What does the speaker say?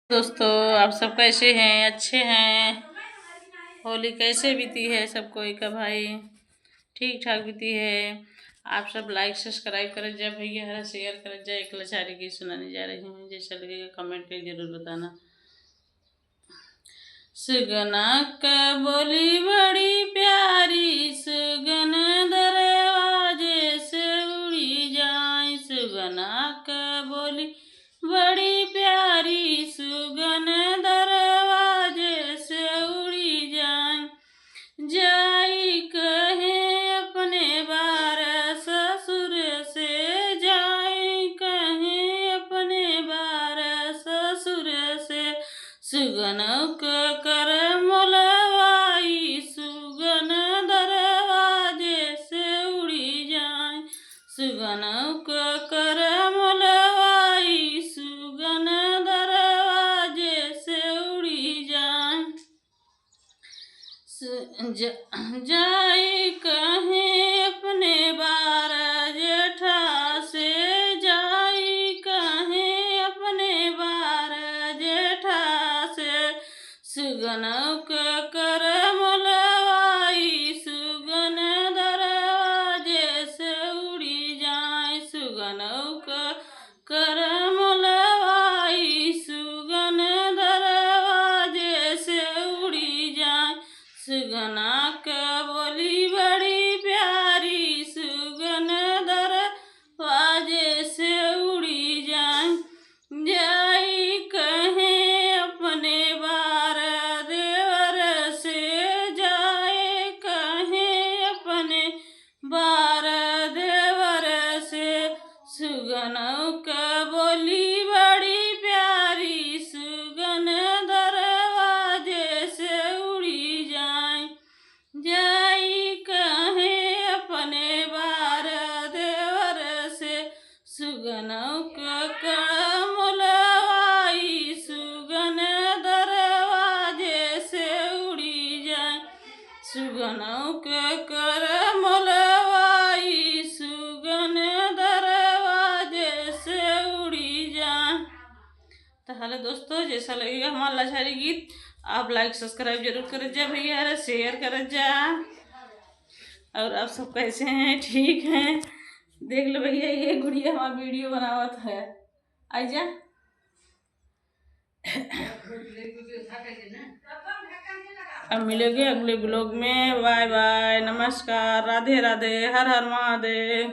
दोस्तों, आप सब कैसे हैं? अच्छे हैं? होली कैसे बीती है सब कोई का भाई? ठीक ठाक बीती है। आप सब लाइक सब्सक्राइब करें जा भैया, हरा शेयर करें जा। एक लाचारी की सुनाने जा रही हूँ, जैसा लगेगा कमेंट में जरूर बताना। सुगना का बोली बड़ी प्यारी, सुगन दरवाजे से उड़ी जाए। सुगना का बोली बड़ी प्यारी, सुगन दरवाजे से उड़ी जाए। जाई कहे अपने बार ससुर से, जाई कहे अपने बार ससुर से। सुगनों को कर मोलवाई, सुगन दरवाजे से उड़ी जाए। सुगनों को कर मोलवाई, सुगन दरवाजे से उड़ी जाए। जाई कहे अपने बार जेठा से, जाई कहे अपने बार जेठा से। सुगनों को कर मोलवाई, सुगन दरवाजे से उड़ी जाए। सुगनों को कर मोलवाई, सुगन दरवाजे से उड़ी जाए। सुगना का बोली बड़ी प्यारी, सुगन दरवाजे से उड़ी जाए। जाई कहे अपने बार देवर से, जाए कहे अपने बार देवर से। सुगनों का बोली बड़ी प्यारी, सुगन दरवाजे से उड़ी जाए। जाई कहे अपने बार देवर से। सुगनों का कर मोलवाई, सुगन दरवाजे से उड़ी जाए। सुगनों का कर मोलवाई, सुगन दरवाजे से उड़ी जाए। तो हेलो दोस्तों, जैसा लगेगा हमारा लाचारी गीत, आप लाइक सब्सक्राइब जरूर करें जा भैया, शेयर करें जा। और आप सब कैसे हैं? ठीक हैं? देख लो भैया, ये गुड़िया हमारा वीडियो बनावत है। आइजा अब मिलेंगे अगले ब्लॉग में। बाय बाय, नमस्कार, राधे राधे, हर हर महादेव।